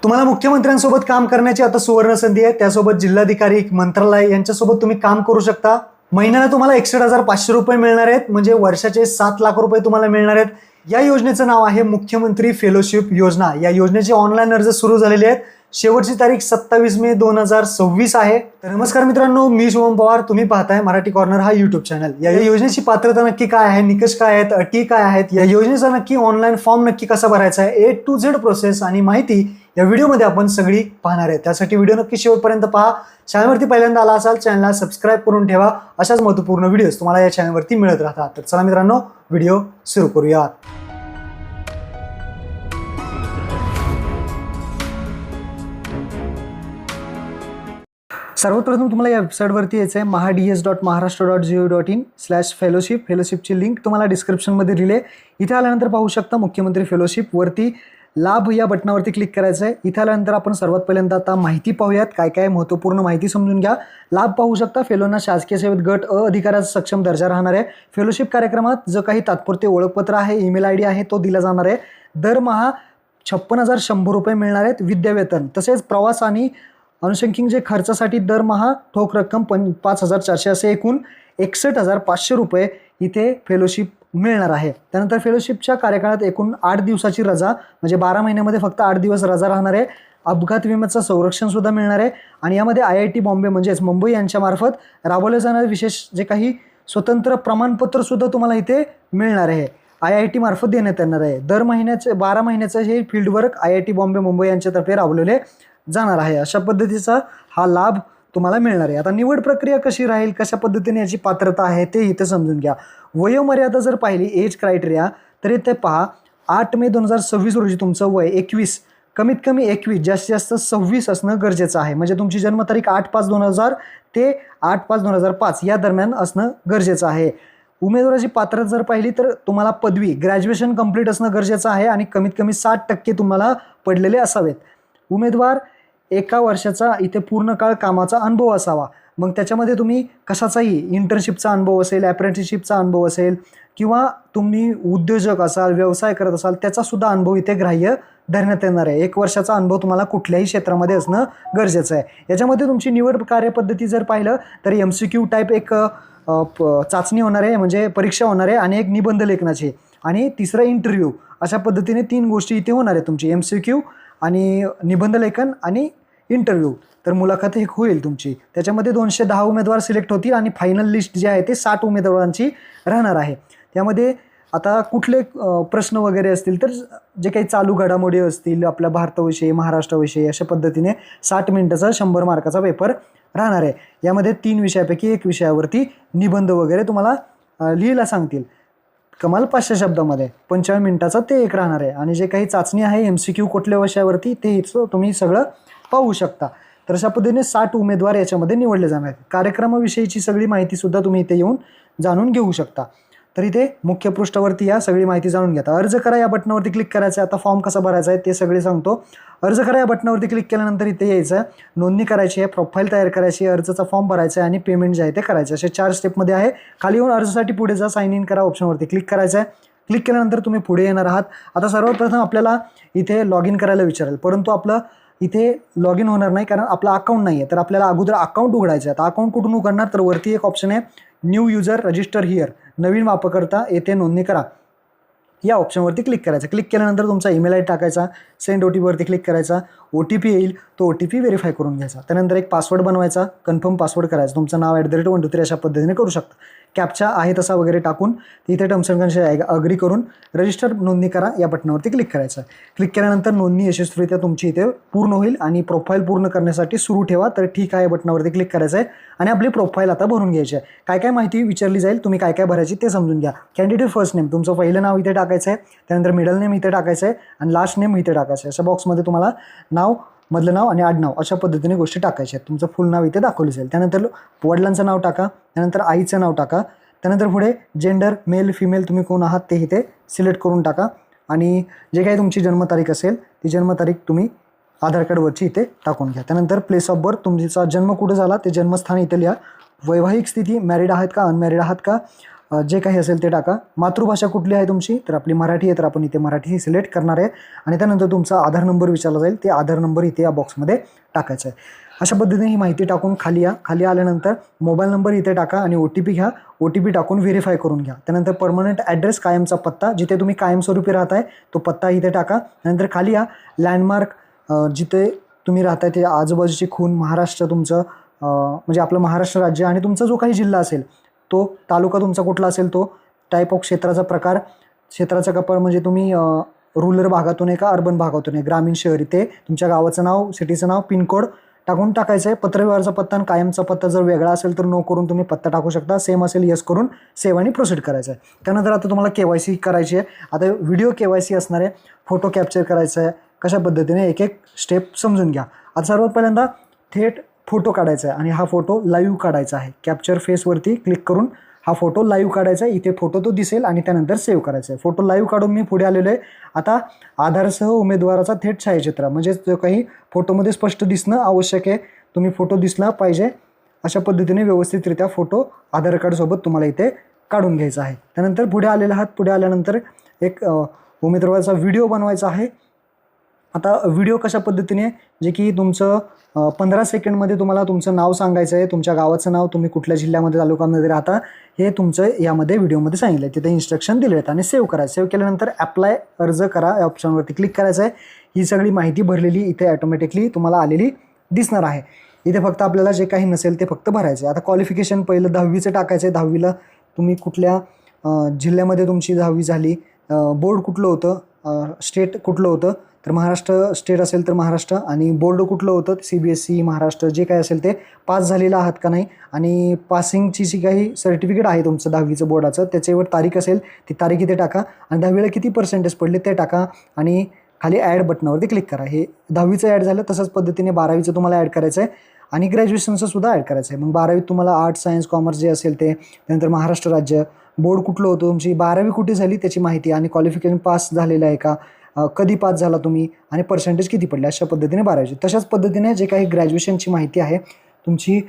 तुम्हाला मुख्यमंत्र्यांसोबत काम करण्याची आता सुवर्ण संधी आहे. त्यासोबत जिल्हाधिकारी, मंत्रालय यांच्यासोबत तुम्ही काम करू शकता. महिन्याला तुम्हाला 61,500 रुपये मिळणार आहेत, म्हणजे वर्षाचे 7 लाख रुपये तुम्हाला मिळणार आहेत. या योजनेचं नाव आहे मुख्यमंत्री फेलोशिप योजना. या योजनेचे ऑनलाईन अर्ज सुरू झालेले आहेत. शेवटची तारीख 27 मे 2026 आहे. तर नमस्कार मित्रांनो, मी शुभम पवार. तुम्ही पाहताय मराठी कॉर्नर हा युट्यूब चॅनल. या योजनेची पात्रता नक्की काय आहे, निकष काय आहेत, अटी काय आहेत, या योजनेचा नक्की ऑनलाईन फॉर्म नक्की कसा भरायचा आहे, A to Z प्रोसेस आणि माहिती या व्हिडिओमध्ये आपण सगळी पाहणार आहे. त्यासाठी व्हिडिओ नक्की शेवटपर्यंत पहा. चॅनलवरती पहिल्यांदा आला असाल चॅनलला सबस्क्राईब करून ठेवा. अशाच महत्त्वपूर्ण व्हिडिओज तुम्हाला या चॅनलवरती मिळत राहतात. तर चला मित्रांनो, व्हिडिओ सुरू करूयात. सर्वप्रथम तुम्हाला या वेबसाईटवरती यायचं आहे mahads.maharashtra.gov.in/फेलोशिप. फेलोशिपची लिंक तुम्हाला डिस्क्रिप्शनमध्ये दिली आहे. इथे आल्यानंतर पाहू शकता मुख्यमंत्री फेलोशिप वरती लाभ या बटनावरती क्लिक करायचं आहे. इथे आल्यानंतर आपण सर्वात पहिल्यांदा आता माहिती पाहूयात. काय काय महत्त्वपूर्ण माहिती समजून घ्या. लाभ पाहू शकता. फेलोना शासकीय सेवेत गट अ अधिकाराचा सक्षम दर्जा राहणार आहे. फेलोशिप कार्यक्रमात जो काही तात्पुरते ओळखपत्र आहे, ईमेल ID आहे, तो दिला जाणार आहे. दरमहा 56,100 रुपये मिळणार आहेत विद्यावेतन. तसेच प्रवास आणि अनुषंगिक जे खर्चासाठी दरमहा ठोक रक्कम 5,400 असे एकूण 61,500 रुपये इथे फेलोशिप मिळणार आहे. त्यानंतर फेलोशिपच्या कार्यकाळात एकूण 8 दिवसाची रजा, म्हणजे 12 महिन्यामध्ये फक्त 8 दिवस रजा राहणार आहे. अपघात विम्याचं संरक्षण सुद्धा मिळणार आहे. आणि यामध्ये IIT बॉम्बे म्हणजेच मुंबई यांच्यामार्फत राबवले जाणारे विशेष जे काही स्वतंत्र प्रमाणपत्र सुद्धा तुम्हाला इथे मिळणार आहे. IIT मार्फत देण्यात येणार आहे. दर महिन्याचे 12 महिन्याचं हे field work IIT Bombay Mumbai यांच्यातर्फे राबवलेले जाणार आहे. अशा पद्धतीचा हा लाभ तुम्हाला मिळणार आहे. आता निवड प्रक्रिया कशी राहील, कशा पद्धतीने याची पात्रता आहे ते इथे समजून घ्या. वयोमर्यादा जर पाहिली, एज क्रायटेरिया, तर इथे पहा 8 मे 2026 रोजी तुमचं वय 21, कमीत कमी 21, जास्तीत जास्त 26 असणं गरजेचं आहे. म्हणजे तुमची जन्मतारीख 8/5/2000 ते 8/5/2005 या दरम्यान असणं गरजेचं आहे. उमेदवाराची पात्रता जर पाहिली तर तुम्हाला पदवी, ग्रॅज्युएशन कंप्लीट असणं गरजेचं आहे आणि कमीत कमी 60% तुम्हाला पडलेले असावेत. उमेदवार 1 वर्षाचा इथे पूर्ण काळ कामाचा अनुभव असावा. मग त्याच्यामध्ये तुम्ही कशाचाही इंटर्नशिपचा अनुभव असेल, अप्रेंटिसशिपचा अनुभव असेल, किंवा तुम्ही उद्योजक असाल, व्यवसाय करत असाल, त्याचासुद्धा अनुभव इथे ग्राह्य धरण्यात येणार आहे. 1 वर्षाचा अनुभव तुम्हाला कुठल्याही क्षेत्रामध्ये असणं गरजेचं आहे. याच्यामध्ये तुमची निवड कार्यपद्धती जर पाहिलं तर MCQ टाईप एक चाचणी होणार आहे, म्हणजे परीक्षा होणार आहे, आणि एक निबंध लेखनाची, आणि तिसरा इंटरव्ह्यू. अशा पद्धतीने 3 गोष्टी इथे होणार आहे तुमची, MCQ आणि निबंध लेखन आणि इंटरव्ह्यू. तर मुलाखत एक होईल तुमची. त्याच्यामध्ये 210 उमेदवार सिलेक्ट होतील आणि फायनल लिस्ट जी आहे ते 60 उमेदवारांची राहणार आहे. त्यामध्ये आता कुठले प्रश्न वगैरे असतील तर जे काही चालू घडामोडी असतील आपल्या भारताविषयी, महाराष्ट्राविषयी, अशा पद्धतीने 60 मिनिटाचा 100 मार्काचा पेपर राहणार आहे. यामध्ये 3 विषयापैकी 1 विषयावरती निबंध वगैरे तुम्हाला लिहायला सांगतील. कमाल 500 शब्दामध्ये 55 मिनिटाचा ते एक राहणार आहे. आणि जे काही चाचणी आहे MCQ कुठल्या विषयावरती ते तुम्ही सगळं पाहू शकता. तर अशा पद्धतीने 60 उमेदवार याच्यामध्ये निवडले जाणार आहेत. कार्यक्रमाविषयीची सगळी माहितीसुद्धा तुम्ही इथे येऊन जाणून घेऊ शकता. तर इथे मुख्य पृष्ठावरती या सगळी माहिती जाणून घ्या. अर्ज करा या बटनावरती क्लिक करायचं आहे. आता फॉर्म कसा भरायचा आहे ते सगळे सांगतो. अर्ज करा या बटनावरती क्लिक केल्यानंतर इथे यायचं आहे, नोंदणी करायची आहे, प्रोफाईल तयार करायची आहे, अर्जाचा फॉर्म भरायचा आहे आणि पेमेंट जे आहे ते करायचं. असे 4 स्टेपमध्ये आहे. खाली येऊन अर्जासाठी पुढे जा, साइन इन करा ऑप्शनवरती क्लिक करायचं आहे. क्लिक केल्यानंतर तुम्ही पुढे येणार आहात. आता सर्वात प्रथम आपल्याला इथे लॉग इन करायला विचारेल, परंतु आपलं इथे लॉग इन होणार नाही कारण आपला अकाउंट नाही आहे. तर आपल्याला अगोदर अकाउंट उघडायचं आहे. आता अकाउंट कुठून उघडणार, तर वरती एक ऑप्शन आहे न्यू युजर रजिस्टर हिअर, नवीन वापरकर्ता येथे नोंदणी करा, या ऑप्शनवरती क्लिक करायचं. क्लिक केल्यानंतर तुमचा ईमेल ID टाकायचा, सेंड OTP वरती क्लिक करायचा, OTP येईल, तो OTP व्हेरीफाय करून घ्यायचा. त्यानंतर एक पासवर्ड बनवायचा, कन्फर्म पासवर्ड करायचा, तुमचं नाव @123 अशा पद्धतीने करू शकता. कॅप्चा आहे तसा वगैरे टाकून इथे टर्म्स अँड कंडिशन अग्री करून रजिस्टर नोंदणी करा या बटनावरती क्लिक करायचं. क्लिक केल्यानंतर नोंदणी यशस्वीरित्या तुमची इथे पूर्ण होईल आणि प्रोफाईल पूर्ण करण्यासाठी सुरू ठेवा तर ठीक आहे बटनावरती क्लिक करायचं आहे आणि आपली प्रोफाईल आता भरून घ्यायची आहे. काय काय माहिती विचारली जाईल, तुम्ही काय काय भरायची ते समजून घ्या. कॅन्डिडेट फर्स्ट नेम, तुमचं पहिलं नाव इथे टाकायचं आहे, त्यानंतर मिडल नेम इथे टाकायचं आहे आणि लास्ट नेम इथे टाकायचं आहे. अशा बॉक्समध्ये तुम्हाला नाव, मधलं नाव आणि आडनाव अशा पद्धतीने गोष्टी टाकायच्या आहेत. तुमचं फुल नाव इथे दाखवलं जाईल. त्यानंतर वडिलांचं नाव टाका, त्यानंतर आईचं नाव टाका, त्यानंतर पुढे जेंडर मेल फिमेल तुम्ही कोण आहात ते इथे सिलेक्ट करून टाका आणि जे काही तुमची जन्मतारीख असेल ती जन्मतारीख तुम्ही आधार कार्डवरची इथे टाकून घ्या. त्यानंतर प्लेस ऑफ बर्थ, तुमचा जन्म कुठं झाला ते जन्मस्थान इथे लिहा. वैवाहिक स्थिती, मॅरिड आहात का, अनमॅरिड आहात का, जे काही असेल ते टाका. मातृभाषा कुठली आहे तुमची, तर आपली मराठी आहे, तर आपण इथे मराठी सिलेक्ट करणार आहे. आणि त्यानंतर तुमचा आधार नंबर विचारला जाईल, ते आधार नंबर इथे या बॉक्समध्ये टाकायचा आहे. अशा पद्धतीने ही माहिती टाकून खाली या. खाली आल्यानंतर मोबाईल नंबर इथे टाका आणि OTP घ्या. OTP टाकून व्हेरीफाय करून घ्या. त्यानंतर परमनंट ॲड्रेस, कायमचा पत्ता, जिथे तुम्ही कायमस्वरूपी राहताय तो पत्ता इथे टाका. नंतर खाली या. लँडमार्क, जिथे तुम्ही राहताय ते आजूबाजूची खूण, महाराष्ट्र तुमचं म्हणजे आपलं महाराष्ट्र राज्य आणि तुमचा जो काही जिल्हा असेल तो, तालुका तुमचा कुठला असेल तो, टाईप ऑफ क्षेत्राचा प्रकार, क्षेत्राचा कपाळ म्हणजे तुम्ही रुरल भागातून आहे का अर्बन भागातून आहे, ग्रामीण शहरी, ते तुमच्या गावाचं नाव, सिटीचं नाव, पिनकोड टाकून टाकायचं आहे. पत्रव्यवहारचा पत्ता आणि कायमचा पत्ता जर वेगळा असेल तर नो करून तुम्ही पत्ता टाकू शकता. सेम असेल येस करून सेव्ह आणि प्रोसीड करायचं आहे. त्यानंतर आता तुम्हाला KYC करायची आहे. आता व्हिडिओ KYC असणार आहे. फोटो कॅप्चर करायचा आहे. कशा पद्धतीने एक एक स्टेप समजून घ्या. आता सर्वात पहिल्यांदा थेट फोटो काढायचा आहे आणि हा फोटो लाईव्ह काढायचा आहे. कॅप्चर फेसवरती क्लिक करून हा फोटो लाईव्ह काढायचा आहे. इथे फोटो तो दिसेल आणि त्यानंतर सेव्ह करायचा आहे. फोटो लाईव्ह काढून मी पुढे आलेलो आहे. आता आधारसह उमेदवाराचा थेट छायाचित्र म्हणजे जो काही फोटोमध्ये स्पष्ट दिसणं आवश्यक आहे. तुम्ही फोटो दिसला पाहिजे अशा पद्धतीने व्यवस्थितरित्या फोटो आधार कार्डसोबत तुम्हाला इथे काढून घ्यायचा आहे. त्यानंतर पुढे आलेला आहात. पुढे आल्यानंतर एक उमेदवाराचा व्हिडिओ बनवायचा आहे. आता व्हिडिओ कशा पद्धतीने, जे की तुमचं 15 सेकंडमध्ये तुम्हाला तुमचं नाव सांगायचं आहे, तुमच्या गावाचं नाव, तुम्ही कुठल्या जिल्ह्यामध्ये तालुक्यामध्ये राहता हे तुमचं यामध्ये व्हिडिओमध्ये सांगितलं आहे. तिथे इन्स्ट्रक्शन दिले आहेत आणि सेव्ह करा. सेव्ह केल्यानंतर अप्लाय अर्ज करा या ऑप्शनवरती क्लिक करायचं आहे. ही सगळी माहिती भरलेली इथे ऑटोमॅटिकली तुम्हाला आलेली दिसणार आहे. इथे फक्त आपल्याला जे काही नसेल ते फक्त भरायचं आहे. आता क्वालिफिकेशन पहिलं 10वीचं टाकायचं आहे. 10वीला तुम्ही कुठल्या जिल्ह्यामध्ये तुमची 10वी झाली, बोर्ड कुठलं होतं, स्टेट कुठलं होतं, तर महाराष्ट्र स्टेट असेल तर महाराष्ट्र, आणि बोर्ड कुठलं होतं CBSE महाराष्ट्र, जे काही असेल ते, पास झालेला आहात का नाही, आणि पासिंगची जी काही सर्टिफिकेट आहे तुमचं 10वीचं बोर्डाचं त्याच्यावर तारीख असेल ती तारीख इथे टाका आणि 10वीला किती पर्सेंटेज पडले ते टाका आणि खाली ॲड बटनावरती क्लिक करा. हे 10वीचं ॲड झालं. तसंच पद्धतीने 12वीचं तुम्हाला ॲड करायचं आहे आणि ग्रॅज्युएशनचं सुद्धा ॲड करायचं आहे. मग 12वीत तुम्हाला आर्ट्स, सायन्स, कॉमर्स जे असेल ते, त्यानंतर महाराष्ट्र राज्य, बोर्ड कुठलं होतं, तुमची 12वी कुठे झाली त्याची माहिती आणि क्वालिफिकेशन पास झालेलं आहे का, कधी पास झाला तुम्ही आणि पर्सेंटेज किती पडले, अशा पद्धतीने 12वीची. तशाच पद्धतीने जे काही ग्रॅज्युएशनची माहिती आहे, तुमची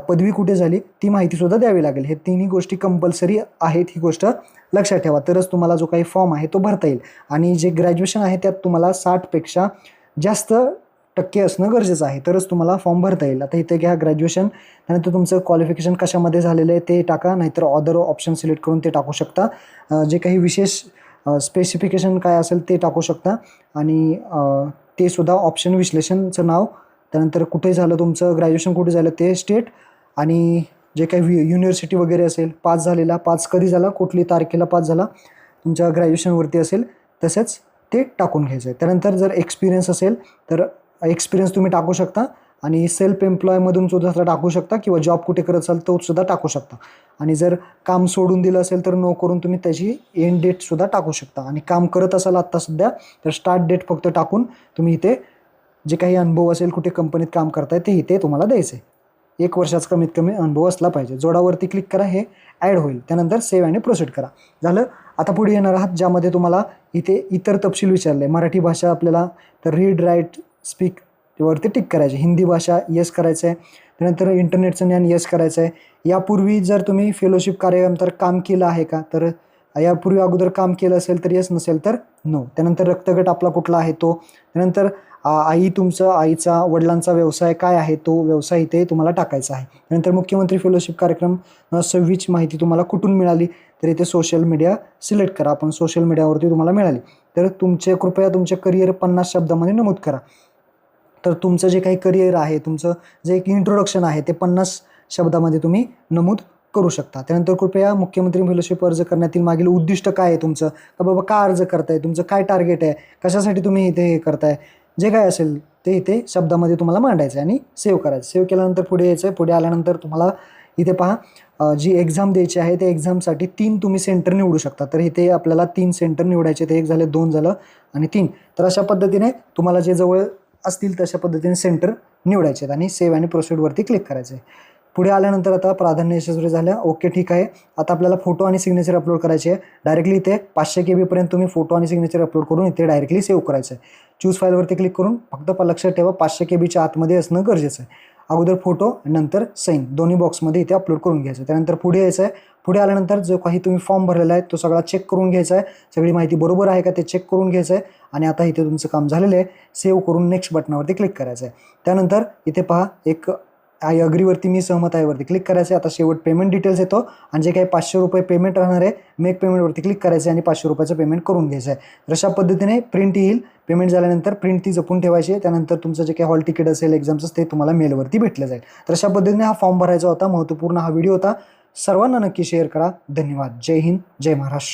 पदवी कुठे झाली ती माहितीसुद्धा द्यावी लागेल. हे तिन्ही गोष्टी कंपल्सरी आहेत, ही गोष्ट लक्षात ठेवा. तरच तुम्हाला जो काही फॉर्म आहे तो भरता येईल. आणि जे ग्रॅज्युएशन आहे त्यात तुम्हाला 60पेक्षा जास्त टक्के असणं गरजेचं आहे, तरच तुम्हाला फॉर्म भरता येईल. आता इथे घ्या ग्रॅज्युएशन, त्यानंतर तुमचं क्वालिफिकेशन कशामध्ये झालेलं आहे ते टाका, नाहीतर अदर ऑप्शन सिलेक्ट करून ते टाकू शकता. जे काही विशेष स्पेसिफिकेशन काय असेल ते टाकू शकता आणि ते सुद्धा ऑप्शन विश्लेषणचं नाव, त्यानंतर कुठे झालं तुमचं ग्रॅज्युएशन, कुठे झालं ते स्टेट, आणि जे काही युनिव्हर्सिटी वगैरे असेल, पास झालेला, पास कधी झाला, कुठली तारखेला पास झाला तुमच्या ग्रॅज्युएशनवरती असेल, तसंच ते टाकून घ्यायचं आहे. त्यानंतर जर एक्सपिरियन्स असेल तर एक्सपिरियन्स तुम्ही टाकू शकता आणि सेल्फ एम्प्लॉयमधून सुद्धा टाकू शकता किंवा जॉब कुठे करत असाल तो सुद्धा टाकू शकता. आणि जर काम सोडून दिलं असेल तर नो करून तुम्ही त्याची एंड डेटसुद्धा टाकू शकता. आणि काम करत असाल आत्ता सध्या तर स्टार्ट डेट फक्त टाकून तुम्ही इथे जे काही अनुभव असेल, कुठे कंपनीत काम करताय ते इथे तुम्हाला द्यायचं आहे. 1 वर्षाचा कमीत कमी अनुभव असला पाहिजे. जोडावरती क्लिक करा, हे ॲड होईल. त्यानंतर सेव्ह आणि प्रोसीड करा. झालं. आता पुढे येणार आहात ज्यामध्ये तुम्हाला इथे इतर तपशील विचारले. मराठी भाषा आपल्याला तर रीड, राईट, स्पीक वरती टिक करायचे. हिंदी भाषा येस करायचं आहे. त्यानंतर इंटरनेटचं ज्ञान येस करायचं आहे. यापूर्वी जर तुम्ही फेलोशिप कार्यक्रमात काम केलं आहे का, तर यापूर्वी अगोदर काम केलं असेल तर येस, नसेल तर नो. त्यानंतर रक्तगट आपला कुठला आहे तो. त्यानंतर आईचा वडिलांचा व्यवसाय काय आहे तो व्यवसाय इथे तुम्हाला टाकायचा आहे. त्यानंतर मुख्यमंत्री फेलोशिप कार्यक्रम 26 माहिती तुम्हाला कुठून मिळाली, तर इथे सोशल मीडिया सिलेक्ट करा. आपण सोशल मीडियावरती तुम्हाला मिळाली तर कृपया तुमचे करिअर 50 शब्दामध्ये नमूद करा. तर तुमचं जे काही करिअर आहे, तुमचं जे एक इंट्रोडक्शन आहे ते 50 शब्दामध्ये तुम्ही नमूद करू शकता. त्यानंतर कृपया मुख्यमंत्री फेलोशिप अर्ज करण्यातील मागील उद्दिष्ट काय आहे तुमचं, का बाबा का अर्ज करताय, तुमचं काय टार्गेट आहे, कशासाठी तुम्ही इथे हे करताय, जे काय असेल ते इथे शब्दामध्ये तुम्हाला मांडायचं आहे आणि सेव्ह करायचं. सेव्ह केल्यानंतर पुढे यायचं आहे. पुढे आल्यानंतर तुम्हाला इथे पहा जी एक्झाम द्यायची आहे त्या एक्झामसाठी 3 तुम्ही सेंटर निवडू शकता. तर इथे आपल्याला 3 सेंटर निवडायचे. ते 1 झाले, 2 झालं आणि 3. तर अशा पद्धतीने तुम्हाला जे जवळ असतील तशा पद्धतीने सेंटर निवडायचे आणि सेव्ह आणि प्रोसीडवरती क्लिक करायचं आहे. पुढे आल्यानंतर आता प्राधान्य यशस्वी झालं. ओके, ठीक आहे. आता आपल्याला फोटो आणि सिग्नेचर अपलोड करायचे आहे. डायरेक्टली इथे 500 KB पर्यंत तुम्ही फोटो आणि सिग्नेचर अपलोड करून इथे डायरेक्टली सेव्ह करायचं आहे. चूज फाईलवरती क्लिक करून फक्त लक्षात ठेवा 500 KBच्या आतमध्ये असणं गरजेचं आहे. अगोदर फोटो नंतर साईन दोन्ही बॉक्समध्ये इथे अपलोड करून घ्यायचं. त्यानंतर पुढे यायचं आहे. पुढे आल्यानंतर जो काही तुम्ही फॉर्म भरलेला आहे तो सगळा चेक करून घ्यायचा आहे. सगळी माहिती बरोबर आहे का ते चेक करून घ्यायचं आहे. आणि आता इथे तुमचं काम झालेलं आहे. सेव्ह करून नेक्स्ट बटनावरती क्लिक करायचं आहे. त्यानंतर इथे पहा एक आय अग्रीवरती मी सहमत आहे वरती क्लिक करायचं आहे. आता शेवट पेमेंट डिटेल्स येतो आणि जे काही 500 रुपये पेमेंट राहणार आहे मेक पेमेंटवरती क्लिक करायचं आहे आणि 500 रुपयाचं पेमेंट करून घ्यायचं आहे. तर अशा पद्धतीने प्रिंट येईल. पेमेंट झाल्यानंतर प्रिंट ती जपून ठेवायची आहे. त्यानंतर तुमचं जे काही हॉल तिकीट असेल एक्झामचं ते तुम्हाला मेलवरती भेटलं जाईल. तर अशा पद्धतीने हा फॉर्म भरायचा होता. महत्त्वपूर्ण हा व्हिडिओ होता. सर्वांना नक्की शेअर करा. धन्यवाद. जय हिंद, जय महाराष्ट्र.